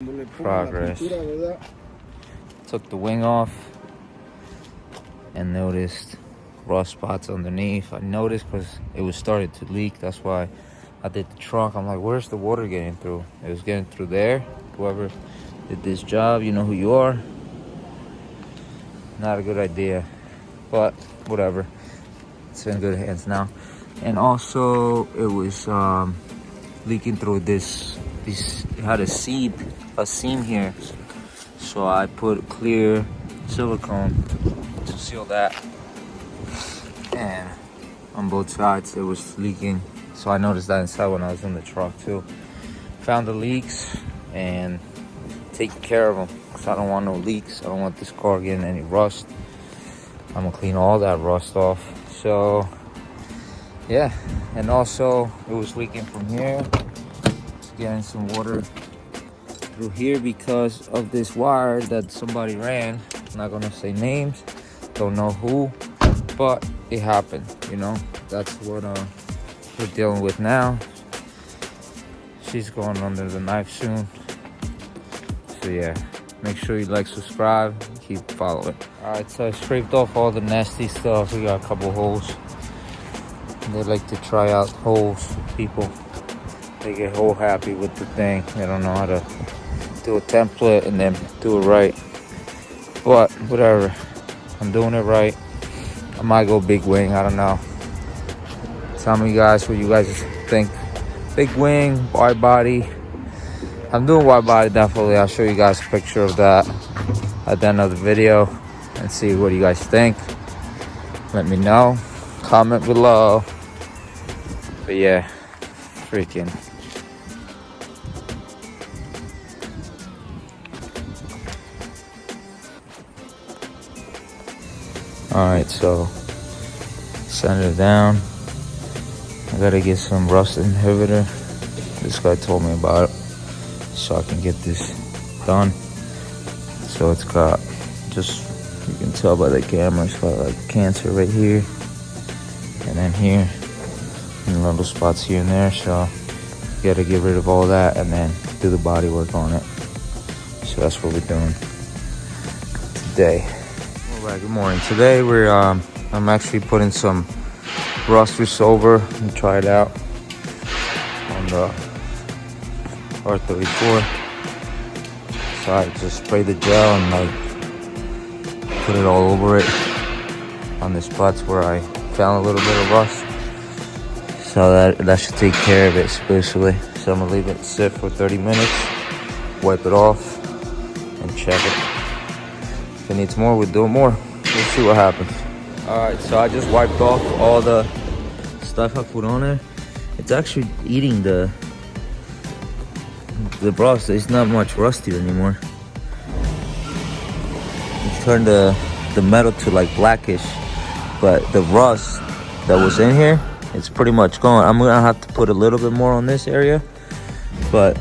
Progress. Took the wing off and noticed rust spots underneath. I noticed because it was starting to leak. That's why I did the trunk. I'm like, where's the water getting through? It was getting through there. Whoever did this job, you know who you are. Not a good idea, but whatever. It's in good hands now. And also it was leaking through this. It had a seam here, so I put clear silicone to seal that, and on both sides it was leaking, so I noticed that inside when I was in the truck too. Found the leaks and taking care of them, because I don't want no leaks. I don't want this car getting any rust. I'm gonna clean all that rust off. So yeah, and also it was leaking from here. Getting some water through here because of this wire that somebody ran. I'm not gonna say names, don't know who, but it happened, you know. That's what we're dealing with now. She's going under the knife soon. So yeah, make sure you like, subscribe, keep following. All right, so I scraped off all the nasty stuff. We got a couple holes. They like to try out holes, people. They get whole happy with the thing. They don't know how to do a template and then do it right. But whatever, I'm doing it right. I might go big wing, I don't know. Tell me guys what you guys think. Big wing, wide body. I'm doing wide body definitely. I'll show you guys a picture of that at the end of the video and see what you guys think. Let me know. Comment below. But yeah, freaking. Alright, so send it down. I gotta get some rust inhibitor. This guy told me about it, so I can get this done. So it's got, just, you can tell by the camera, it's got like cancer right here, and then here, and little spots here and there. So you gotta get rid of all that and then do the body work on it. So that's what we're doing today. Alright, good morning. Today we're I'm actually putting some rust over and try it out on the R34. So I just spray the gel and like put it all over it on the spots where I found a little bit of rust. So that should take care of it especially. So I'm gonna leave it sit for 30 minutes, wipe it off, and check it. If it needs more, we'll do more. We'll see what happens. Alright, so I just wiped off all the stuff I put on there. It's actually eating the rust. It's not much rusty anymore. It's turned the metal to like blackish, but the rust that was in here, it's pretty much gone. I'm gonna have to put a little bit more on this area, but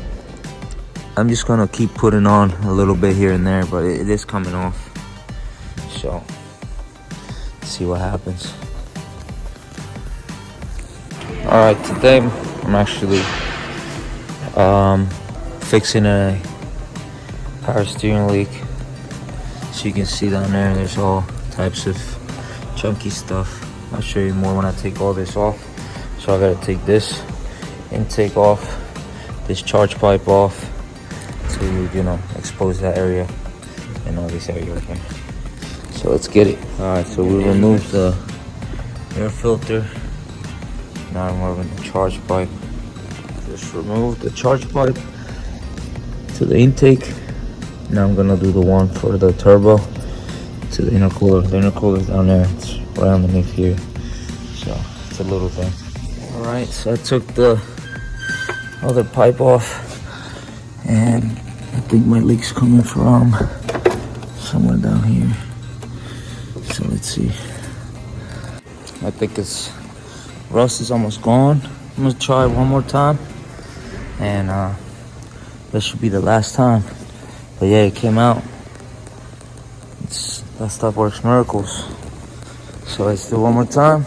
I'm just gonna keep putting on a little bit here and there, but it is coming off. So, see what happens. Alright, today I'm actually fixing a power steering leak. So you can see down there, there's all types of chunky stuff. I'll show you more when I take all this off. So I gotta take this intake off, this charge pipe off, to, you know, expose that area and all this area right here. So let's get it. Alright, so we removed the air filter. Now I'm removing the charge pipe. Just remove the charge pipe to the intake. Now I'm gonna do the one for the turbo to the intercooler. The intercooler's down there. It's right underneath here. So it's a little thing. Alright, so I took the other pipe off, and I think my leak's coming from somewhere down here. So let's see. I think it's rust is almost gone. I'm gonna try one more time, and that should be the last time. But yeah, it came out. That stuff works miracles. So let's do one more time.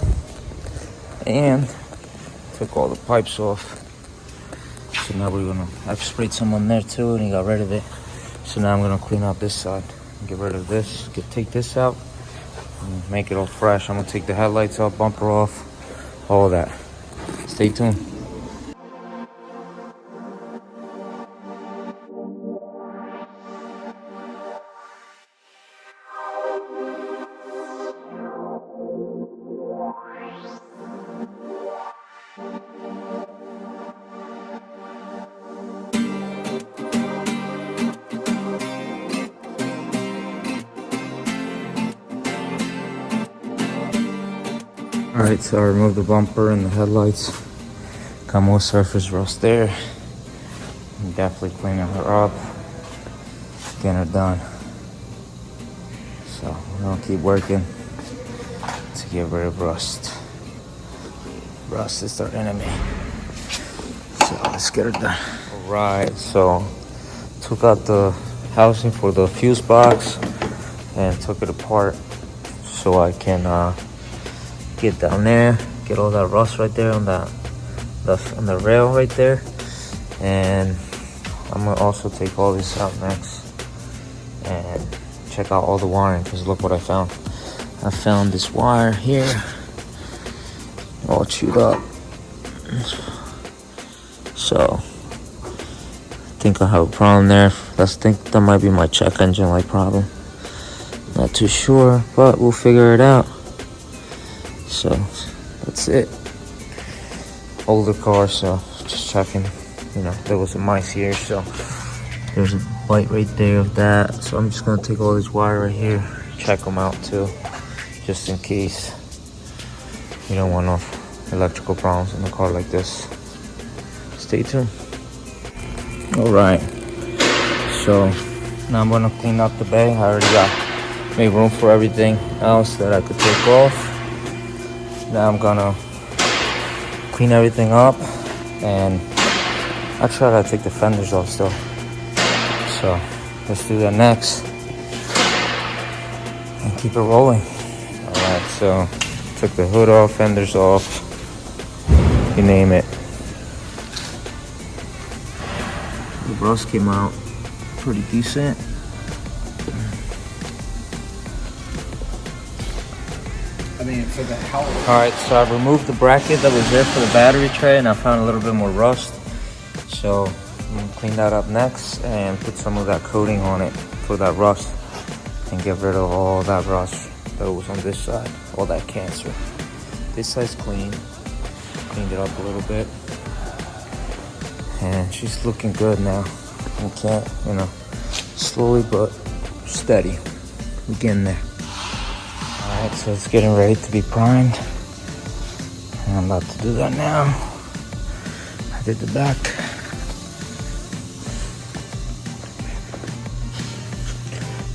And took all the pipes off. So now I've sprayed some on there too and he got rid of it. So now I'm gonna clean out this side. Get rid of this, take this out, and make it all fresh. I'm gonna take the headlights off, bumper off, all that. Stay tuned. Alright, so I removed the bumper and the headlights. Got more surface rust there. I'm definitely cleaning her up. Getting her done. So we're gonna keep working to get rid of rust. Rust is our enemy. So let's get her done. Alright, so took out the housing for the fuse box and took it apart so I can get down there, get all that rust right there on on the rail right there. And I'm gonna also take all this out next and check out all the wiring, because look what I found. I found this wire here all chewed up. So I think I have a problem there. I think that might be my check engine light problem. Not too sure, but we'll figure it out. So that's it. Older car, so just checking. You know, there was a mice here, so there's a bite right there of that. So I'm just gonna take all this wire right here, check them out too, just in case. You don't want no electrical problems in a car like this. Stay tuned. All right. So now I'm gonna clean up the bay. I already made room for everything else that I could take off. Now I'm gonna clean everything up, and I'll try to take the fenders off still. So let's do that next and keep it rolling. Alright, so took the hood off, fenders off, you name it. The rust came out pretty decent. I mean, for the house. Alright, so I removed the bracket that was there for the battery tray, and I found a little bit more rust. So I'm gonna clean that up next and put some of that coating on it for that rust and get rid of all that rust that was on this side, all that cancer. This side's clean. Cleaned it up a little bit. And she's looking good now. We can't, you know, slowly but steady. We're getting there. Alright, so it's getting ready to be primed. And I'm about to do that now. I did the back.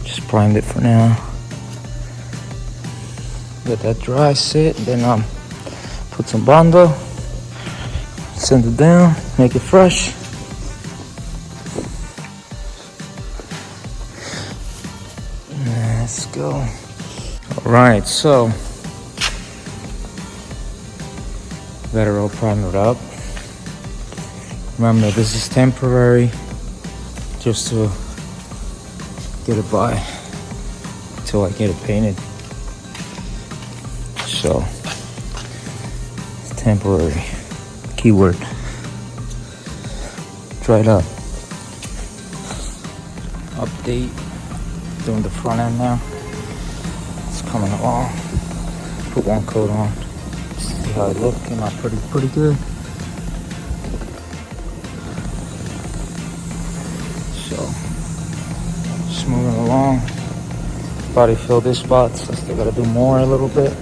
Just primed it for now. Let that dry, sit, and then put some Bondo. Send it down, make it fresh. Let's go. All right, so got her all primed up. Remember, this is temporary, just to get it by until I get it painted. So it's temporary. Keyword. Dried up. Update. Doing the front end now. It's coming along. Put one coat on. See how it looks. Came out pretty good. So just moving along. Body fill this spots. I still gotta do more a little bit,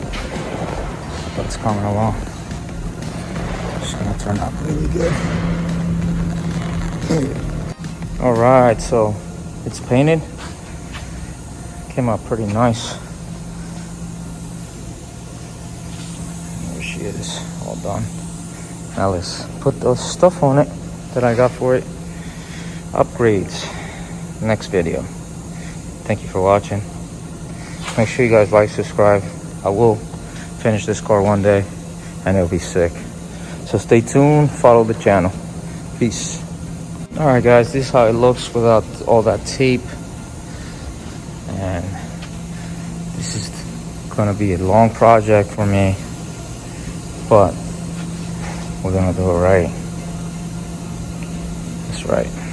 but it's coming along. It's gonna turn out really good. All right, so it's painted. Came out pretty nice. There she is, all done. Now let's put the stuff on it that I got for it. Upgrades. Next video. Thank you for watching. Make sure you guys like, subscribe. I will finish this car one day and it'll be sick. So stay tuned, follow the channel. Peace. All right, guys, this is how it looks without all that tape. And this is gonna be a long project for me, but we're gonna do it right. That's right.